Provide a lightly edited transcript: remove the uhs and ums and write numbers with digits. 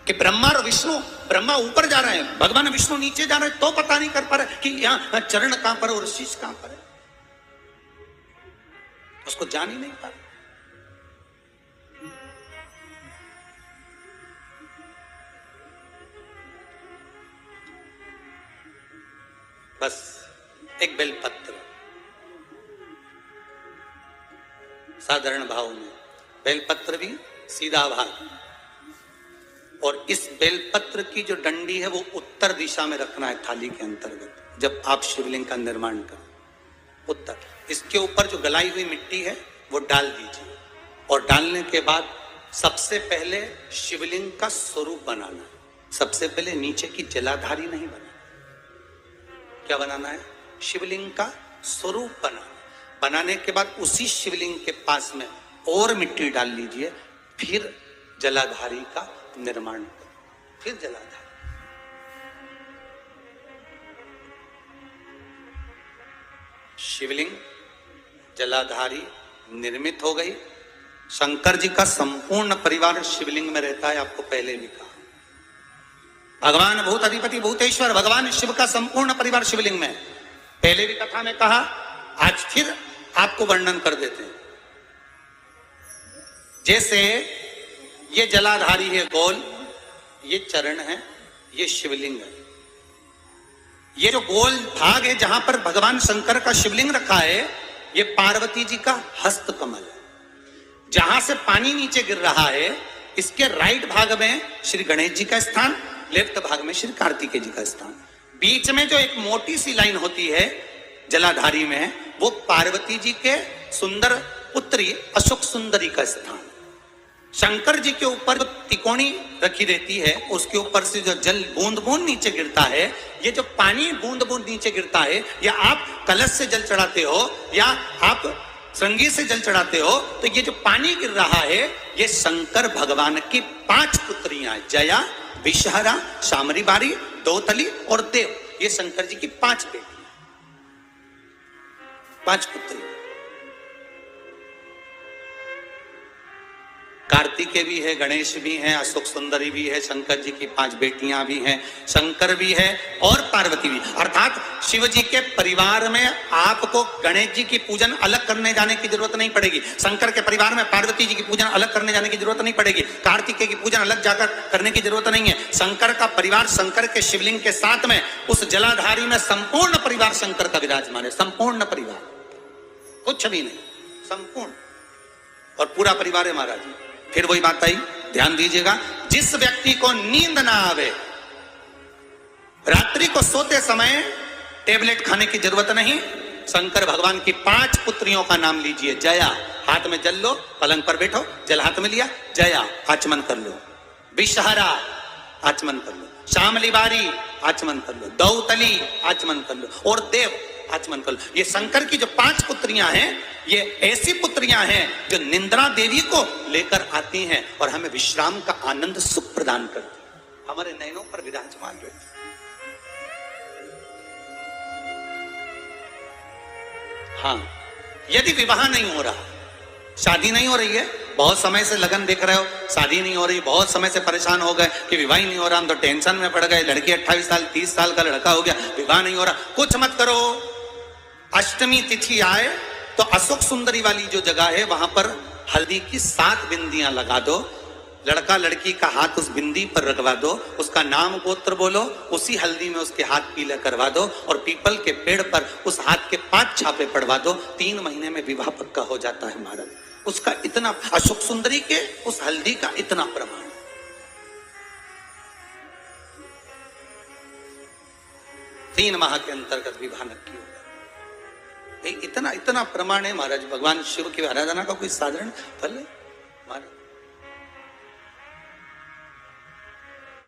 कि ब्रह्मा और विष्णु, ब्रह्मा ऊपर जा रहे हैं, भगवान विष्णु नीचे जा रहे हैं, तो पता नहीं कर पा रहे कि यहाँ चरण कहां पर और शीश कहां पर है, उसको जान ही नहीं पा रहे। बस एक बेलपत्र, साधारण भाव में बेलपत्र भी सीधा भाग, और इस बेलपत्र की जो डंडी है वो उत्तर दिशा में रखना है थाली के अंतर्गत। जब आप शिवलिंग का निर्माण करें, उत्तर, इसके ऊपर जो गलाई हुई मिट्टी है वो डाल दीजिए, और डालने के बाद सबसे पहले शिवलिंग का स्वरूप बनाना है। सबसे पहले नीचे की जलाधारी नहीं बनाना, क्या बनाना है? शिवलिंग का स्वरूप बनाना। बनाने के बाद उसी शिवलिंग के पास में और मिट्टी डाल लीजिए, फिर जलाधारी का निर्माण करें, फिर जलाधारी। शिवलिंग जलाधारी निर्मित हो गई। शंकर जी का संपूर्ण परिवार शिवलिंग में रहता है, आपको पहले भी कहा। भगवान भूत अधिपति भूतेश्वर, भगवान शिव का संपूर्ण परिवार शिवलिंग में, पहले भी कथा में कहा, आज फिर आपको वर्णन कर देते हैं। जैसे ये जलाधारी है गोल, ये चरण है, ये शिवलिंग है। ये जो गोल भाग है जहां पर भगवान शंकर का शिवलिंग रखा है, ये पार्वती जी का हस्त कमल है। जहां से पानी नीचे गिर रहा है, इसके राइट भाग में श्री गणेश जी का स्थान, लेफ्ट भाग में श्री कार्तिकेय जी का स्थान। बीच में जो एक मोटी सी लाइन होती है जलाधारी में, वो पार्वती जी के सुंदर पुत्री अशोक सुंदरी का स्थान। शंकर जी के ऊपर जो तिकोनी रखी रहती है, उसके ऊपर से जो जल बूंद बूंद नीचे गिरता है, ये जो पानी बूंद बूंद नीचे गिरता है, या आप कलश से जल चढ़ाते हो या आप श्रृंगी से जल चढ़ाते हो, तो ये जो पानी गिर रहा है, ये शंकर भगवान की 5 पुत्रियां, जया, विषहरा, शामरी बारी, दौतली और देव, ये शंकर जी की 5 बेटियां, 5 पुत्री। कार्तिकेय भी है, गणेश भी है, अशोक सुंदरी भी है, शंकर जी की 5 बेटियां भी हैं, शंकर भी है और पार्वती भी। अर्थात शिव जी के परिवार में आपको गणेश जी की पूजन अलग करने जाने की जरूरत नहीं पड़ेगी, शंकर के परिवार में पार्वती जी की पूजन अलग करने जाने की जरूरत नहीं पड़ेगी, कार्तिकेय की पूजन अलग जाकर करने की जरूरत नहीं है। शंकर का परिवार शंकर के शिवलिंग के साथ में उस जलाधारी में संपूर्ण परिवार शंकर का विराजमान है, संपूर्ण परिवार, कुछ भी नहीं, संपूर्ण, और पूरा परिवार है महाराज। फिर वही बात आई, ध्यान दीजिएगा, जिस व्यक्ति को नींद ना आवे, रात्रि को सोते समय टेबलेट खाने की जरूरत नहीं, शंकर भगवान की 5 पुत्रियों का नाम लीजिए। जया, हाथ में जल लो, पलंग पर बैठो, जल हाथ में लिया, जया आचमन कर लो, विषहरा आचमन कर लो, शामली बारी आचमन कर लो, दौतली आचमन कर लो, और देव आचमन कर लो। ये शंकर की जो 5 पुत्रियां हैं, ये ऐसी पुत्रियां हैं जो निंद्रा देवी को लेकर आती हैं और हमें विश्राम का आनंद सुख प्रदान करती हैं, हमारे नयनों पर विराजमान रहती। हाँ, यदि विवाह नहीं हो रहा, शादी नहीं हो रही है, बहुत समय से लगन देख रहे हो, शादी नहीं हो रही, बहुत समय से परेशान हो गए कि विवाह ही नहीं हो रहा, हम तो टेंशन में पड़ गए, लड़की 28 साल 30 साल का लड़का हो गया, विवाह नहीं हो रहा, कुछ मत करो। अष्टमी तिथि आए तो अशोक सुंदरी वाली जो जगह है, वहां पर हल्दी की 7 बिंदियां लगा दो, लड़का लड़की का हाथ उस बिंदी पर रखवा दो, उसका नाम गोत्र बोलो, उसी हल्दी में उसके हाथ पीले करवा दो, और पीपल के पेड़ पर उस हाथ के 5 छापे पड़वा दो, 3 महीने में विवाह पक्का हो जाता है महाराज। उसका इतना, अशोक सुंदरी के उस हल्दी का इतना प्रमाण, 3 माह के अंतर्गत विवाह नक्की होगा, इतना इतना प्रमाण है महाराज। भगवान शिव की आराधना का कोई साधारण फल है महाराज।